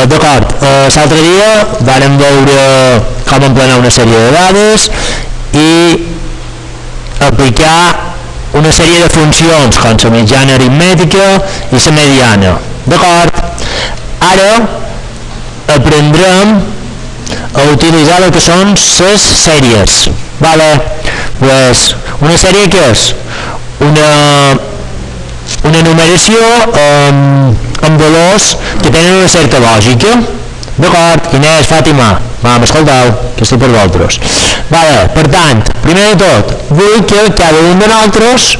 D'acord, l'altre dia vàrem veure com emplenar una sèrie de dades i aplicar una sèrie de funcions com la mitjana aritmètica i la mediana. D'acord? Ara aprendrem a utilitzar el que són les sèries. Vale? Pues, una sèrie que és una numeració amb valors que tenen una certa lògica. D'acord? Inés, Fàtima, escolteu, que estic per vosaltres. Vale, per tant, primer de tot, vull que cada un de nosaltres,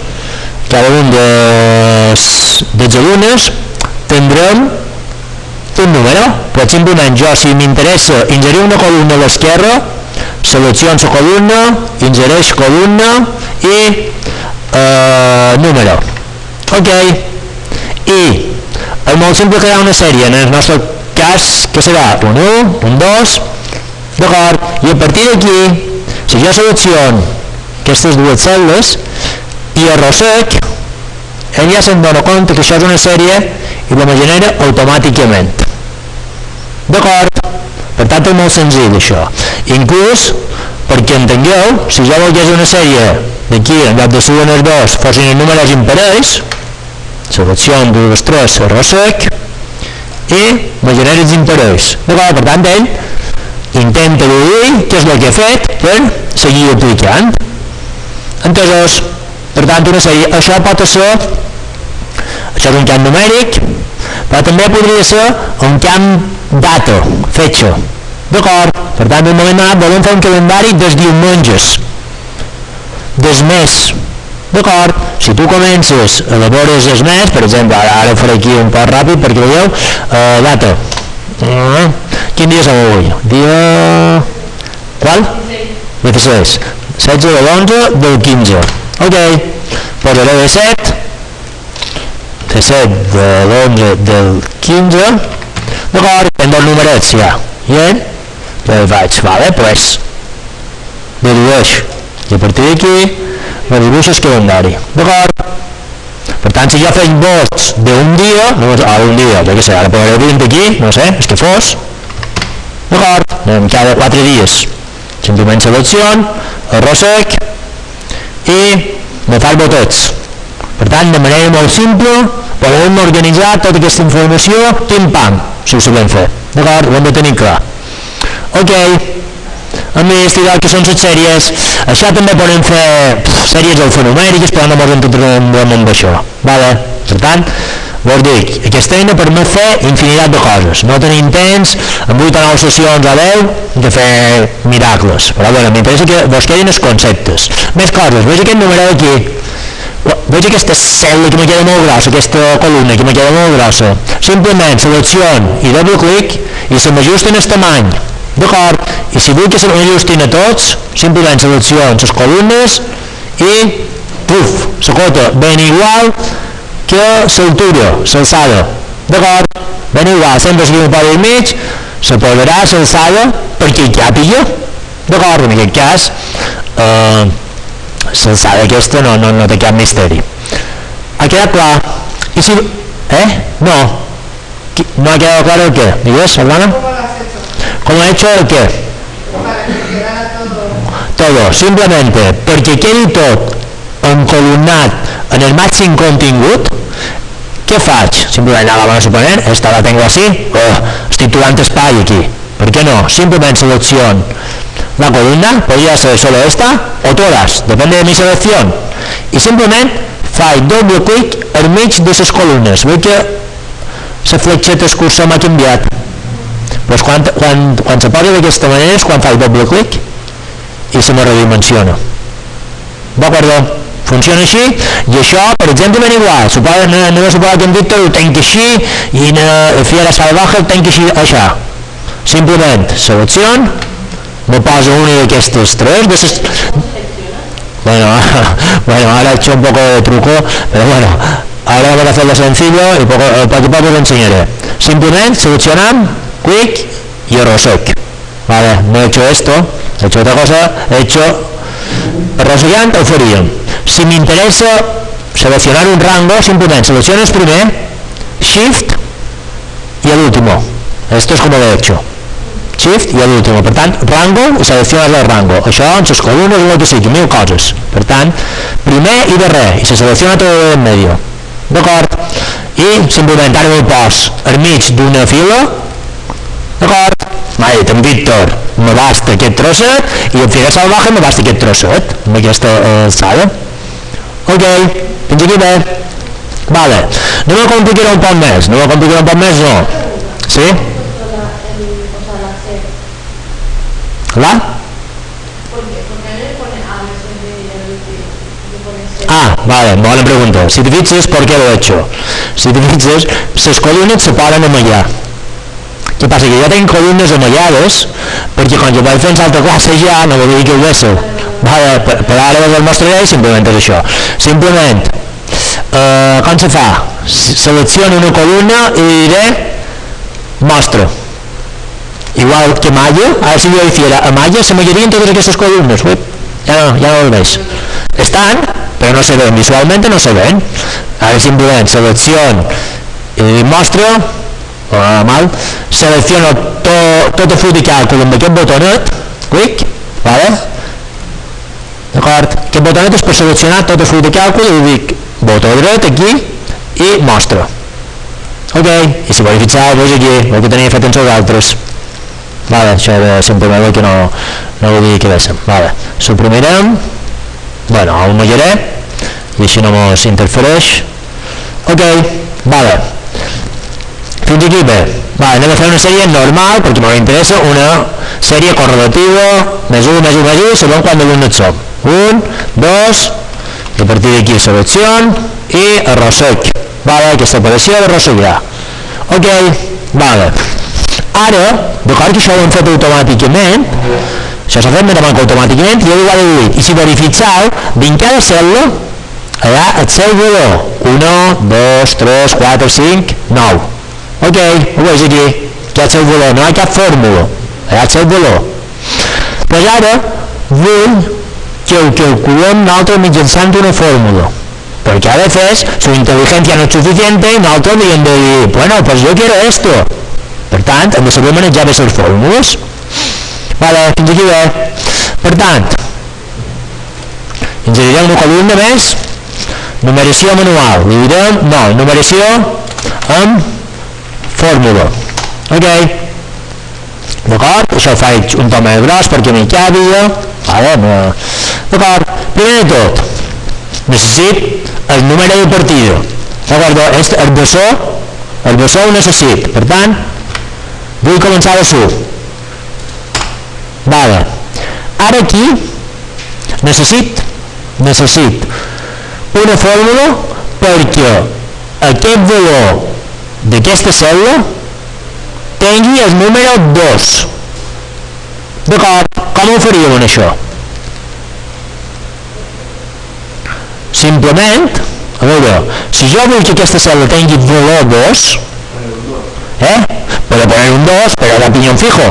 cada un dels alumnes, tindrem un número. Pues simplement jo, si m'interessa ingerir una columna a l'esquerra, selecciono la columna, ingereix columna i número. Ok? I és molt simple crear una sèrie, en el nostre cas, que serà un 1, un 2, d'acord? I a partir d'aquí, si jo selecciono aquestes dues cel·les i arrossec, ell ja se'n dona compte que això és una sèrie i la genera automàticament. D'acord? Per tant, és molt senzill això. Inclús, perquè entengueu, si jo volgués una sèrie d'aquí, en lloc de ser un 2, fossin els números imparells, selecciono 2, 3, arrossec, i me genera els imparells. D'acord? Per tant, ell intenta deduir què és el que ha fet per seguir aplicant. Entesos? Per tant, una sèrie, això pot ser, això és un camp numèric, però també podria ser un camp data, fetge. D'acord? Per tant, en un moment donat volem fer un calendari dels diumenges, dels mes. D'acord? Si tu comences a elabores el mes, per exemple, ara ho faré aquí un poc ràpid perquè veieu, data. Quin dia som avui? Dia... qual? 16. 16 de l'11 del 15. Ok. Posaré de 7. De 7 de l'11 del 15. D'acord? Hem dos numerets ja. I ell? Ja ho faig. Vale, pues. Dedueix. I a partir d'aquí me dibuixo el calendari. D'acord? Per tant, si jo faig vots d'un dia, no un dia, jo què sé, ara posaré 20 aquí, no sé, és que fos. D'acord? Anem cada 4 dies. Simplement selecciono, arrossec i me fa els botets. Per tant, de manera molt simple, podem organitzar tota aquesta informació pim-pam, si ho sabem fer. D'acord? Ho hem de tenir clar. Ok. A més, igual que són les sèries, això també podem fer sèries alfanumèriques, però no ens entrenem amb això. Vale? Per tant, vos dic, aquesta eina permet fer infinitat de coses. No tenim temps, en 8 o 9 sessions a 10, de fer miracles. Però bueno, m'interessa que vos quedin els conceptes. Més coses, veig aquest número d'aquí. Veig aquesta cel·la que me queda molt grossa, aquesta columna que me queda molt grossa. Simplement selecciono i doble clic i se m'ajusten el tamany. D'acord? I si vull que se m'ajustin a tots, simplement selecciono les columnes i puf, la cota ben igual que l'altura, l'alçada. D'acord? Ben igual, sempre seguim un poc al mig, se posarà l'alçada perquè hi capi jo. D'acord? En aquest cas, l'alçada aquesta no té cap misteri. Ha quedat clar? I si... No. ¿No ha quedado claro el qué? ¿Digues, Aldana? ¿Cómo ha hecho el qué? Todo, simplemente perquè quedi tot encolumnat en el màxim contingut. Què faig? Simplement vamos a suponer, esta la tengo así, estic trobant espai aquí. ¿Por qué no? Simplemente selecciono la columna, podría ser solo esta o todas, depende de mi selección. Y simplemente faig doble clic al mig de les columnes. Veig que la fletxeta escurça m'ha canviat. Pues quan se posa d'aquesta manera és quan faig doble clic i se me redimensiona. D'acord? Funciona així i això, per exemple, ben igual. No se pot que hem dit que ho tenc així i fi a la salvaje ho tenc així, això. Simplement selecciono, me poso una d'aquestes tres. Bueno, ahora he hecho un poco de truco, pero bueno, ahora vamos a hacerlo sencillo y poco a poco os enseñaré. Simplemente seleccionamos, clic y arrossec. Vale, no he hecho esto, he hecho otra cosa, he hecho arrossegant o faríem. Si me interesa seleccionar un rango, simplemente selecciono el primer, shift y el último. esto es como de hecho. Shift i l'últim. Per tant, rango i selecciones el rango. Això en les columnes o el que sigui, 1000 coses. Per tant, primer i darrer, i se selecciona tot en medio. D'acord? I simplement ara m'ho pos al mig d'una fila. D'acord? M'ha dit en Víctor, me basta aquest trosset i en Fidel Salvaje me basta aquest trosset amb aquesta alçada. Ok, fins aquí bé. Vale, no me complicarà un poc més, no? Sí? ¿La? Ah, vale, buena pregunta. Si te fixes, ¿por qué lo he hecho? Si te fixes, les columnes se poden amallar. Què passa? Que jo tinc columnes amallades perquè quan jo vaig fer en altra classe ja no volia dir que ho veieu. Vale, per ara us el mostraré i simplement és això. Simplement, com se fa? Selecciono una columna i diré mostra. Igual que malla, ara si jo hiciera a malla se mallarien totes aquestes columnes. Ui, ja no ho veig. Estan, però no se ven, visualmente no se ven. Ara simplement selecciono i mostra, mal, selecciono tot el full de càlcul amb aquest botonet, clic, vale? D'acord? Aquest botonet és per seleccionar tot el full de càlcul i dic botó dret aquí i mostra. Ok, i si voleu fixar, doncs aquí, el que tenia fet en els altres. Vale, això era simplement el que no volia que veiéssim. Vale, suprimirem, bueno, el mallaré i així no mos interfereix. Ok, vale. Fins aquí bé. Vale, anem a fer una sèrie normal perquè m'interessa una sèrie correlativa més 1, més 1, més 1, segons quant d'alumnes som. 1, 2, i a partir d'aquí seleccion i arrossec. Vale, aquesta operació d'arrossegar. Ok, vale. Ara, d'acord que això ho hem fet automàticament, això s'ha fet més automàticament i jo ho he deduït. I si verifiqueu, dins cada cel·la allà el seu valor. 1, 2, 3, 4, 5, 9. Ok, ho veus aquí, que és el valor, no hi ha cap fórmula, allà és el valor. Doncs ara vull que ho calculem nosaltres mitjançant una fórmula, perquè a veces su inteligencia no es suficiente y nosotros debíem de dir, bueno, pues yo quiero esto. Per tant, hem de saber manejar bé les fórmules. Vale, fins aquí bé. Per tant, inserirem una columna més, numeració manual, li direm, no, numeració amb fórmula. Ok, d'acord? Això ho faig un to més gros perquè m'hi càpiga. Vale, d'acord? Primer de tot, necessit el número de partida. D'acord? El bessó ho necessit. Per tant, vull començar de su. Vale. Ara aquí necessit una fórmula perquè aquest valor d'aquesta cèl·lula tingui el número 2. D'acord? Com ho faríem en això? Simplement, a veure, si jo vull que aquesta cèl·lula tingui valor 2, puedo poner un 2, pero de piñón fijo.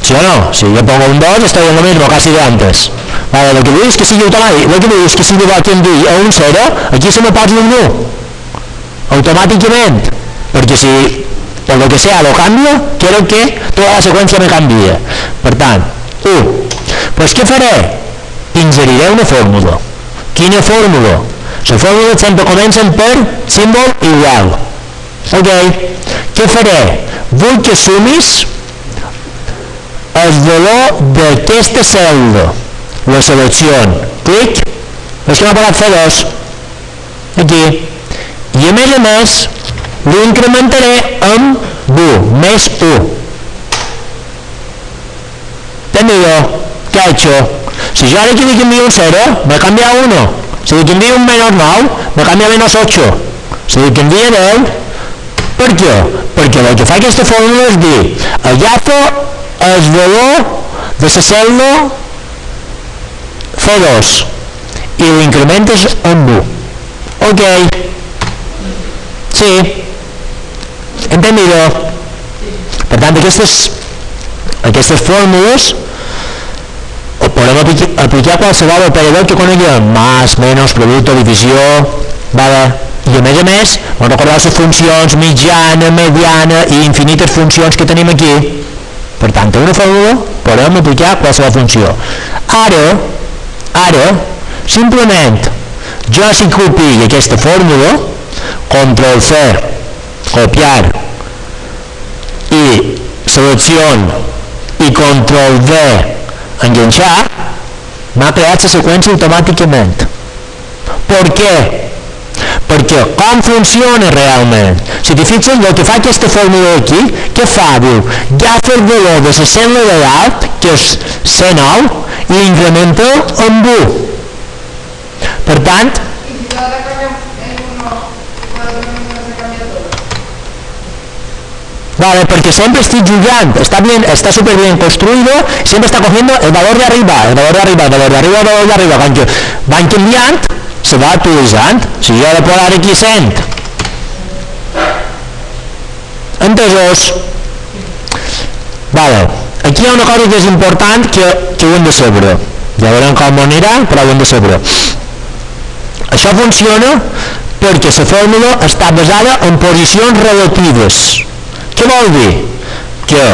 ¿Sí o no? Si yo pongo un 2, estoy en lo mismo casi de antes. Vale, lo que vull és que sigui automàtic, lo que vull és que sigui igual que em digui a un 0, aquí se me posa un 1. Automáticamente, porque si por lo que sea lo cambio, quiero que toda la secuencia me cambie. Per tant, 1. Pues què faré? Inseriré una fórmula. Quina fórmula? Les fórmules sempre comencen per símbol igual. Ok. Què faré? Vull que sumis el valor d'aquesta cèl·lula. La selecciono. Clic. És que m'ha parat fer 2. Aquí. I a més, l'incrementaré amb 1, més 1. Entendido? ¿Qué ha hecho? Si yo ahora quiero que envíe un 0, me cambia 1. Si que envíe un menos 9, me cambia menos 8. Si que envíe 10, ¿por qué? Porque lo que fa aquesta fórmula és dir, agafo el valor de la cèl·lula C2 i l'incrementes amb 1. Ok. Sí. Entendido? Per tant, aquestes fórmules o podem aplicar qualsevol operador que coneguem, más, menos, producto, divisió, vale? I a més, us recordeu les funcions mitjana, mediana i infinites funcions que tenim aquí? Per tant, a una fórmula podem aplicar qualsevol funció. Ara, simplement, jo si copio aquesta fórmula, control C, copiar, i selecciono, i control V, enganxar, m'ha creat la seqüència automàticament. Per què? Perquè com funciona realment? Si t'hi fixes, el que fa aquesta fórmula aquí, què fa? Diu, agafa el valor de la cel·la de dalt, que és C9, i incrementa amb 1. Per tant, vale, porque siempre estoy jugando, está súper bien construido, siempre está cogiendo el valor de arriba, el valor de arriba, el valor de arriba, el valor de arriba. Quan van canviant, se va actualitzant. Si jo he de posar aquí 100, entesos? Vale, aquí hi ha una cosa que és important que ho hem de saber. Ja veurem com anirà, però ho hem de saber. Això funciona perquè la fórmula està basada en posicions relatives. Què vol dir? Que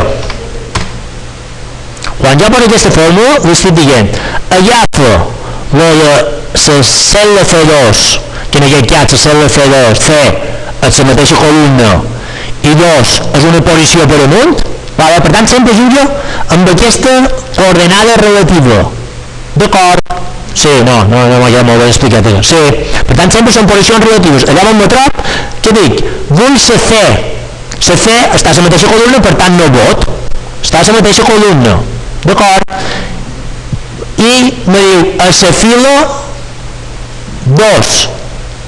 quan jo poso aquesta fórmula, li estic dient, agafa la cel·la C2, que en aquest cas la cel·la C2, C, és la mateixa columna, i 2 és una posició per amunt, per tant sempre juga amb aquesta coordenada relativa. D'acord? Sí, no m'ha quedat molt ben explicat això. Sí, per tant sempre són posicions relatives. Allà on me trob, què dic? Vull la C. La C està a la mateixa columna, per tant no vot. Està a la mateixa columna. D'acord? I me diu, a la fila 2.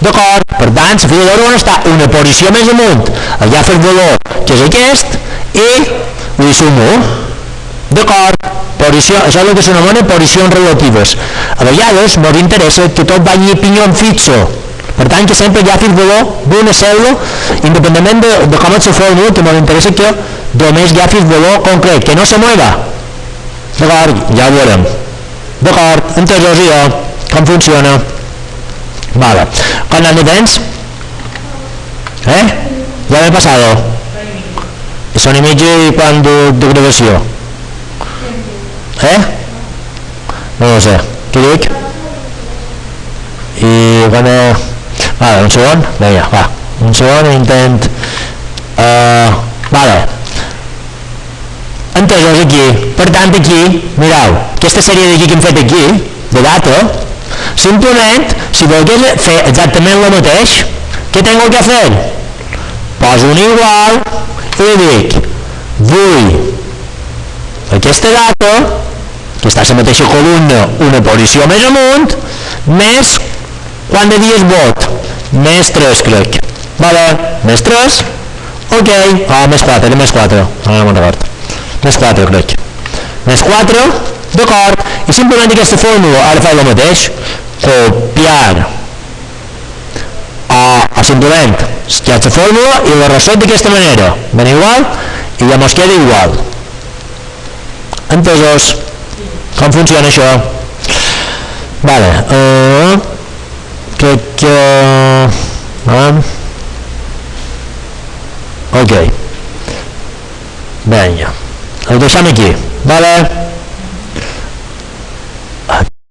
D'acord? Per tant, la fila 2 està una posició més amunt. Agafa el valor, que és aquest, i li sumo. D'acord? Això és el que s'anomena posicions relatives. A vegades ens interessa que tot vagi a pinyó fixo. Per tant, que sempre agafi el valor d'una cèl·lula, independentment de com és la fórmula, que ens interessa que només agafi el valor concret, que no se mueva. D'acord? Ja ho veurem. D'acord? Entesos jo com funciona. Vale. ¿Cuántos años tens? Ya me he pasado. Son i mig i quan de grabació? No ho sé. Què dic? I quan Vale, un segon. Vinga, va. Un segon, intent. Vale. Entesos aquí. Per tant, aquí, mireu, aquesta sèrie d'aquí que hem fet aquí, de data, simplement, si volgués fer exactament el mateix, què tengo que fer? Poso un igual i dic, vull aquesta data, que està a la mateixa columna, una posició més amunt, més quant de dies vot? Més 3, crec. Vale, més 3, ok. Més 4, era més 4, no me'n record. Més 4, crec. Més 4, d'acord. I simplement aquesta fórmula, ara fa el mateix, copiar o simplement esquiar la fórmula i la reset d'aquesta manera. Ben igual, i ja mos queda igual. Entesos? Com funciona això? Vale, crec que... ok. Vinga, el deixem aquí, vale?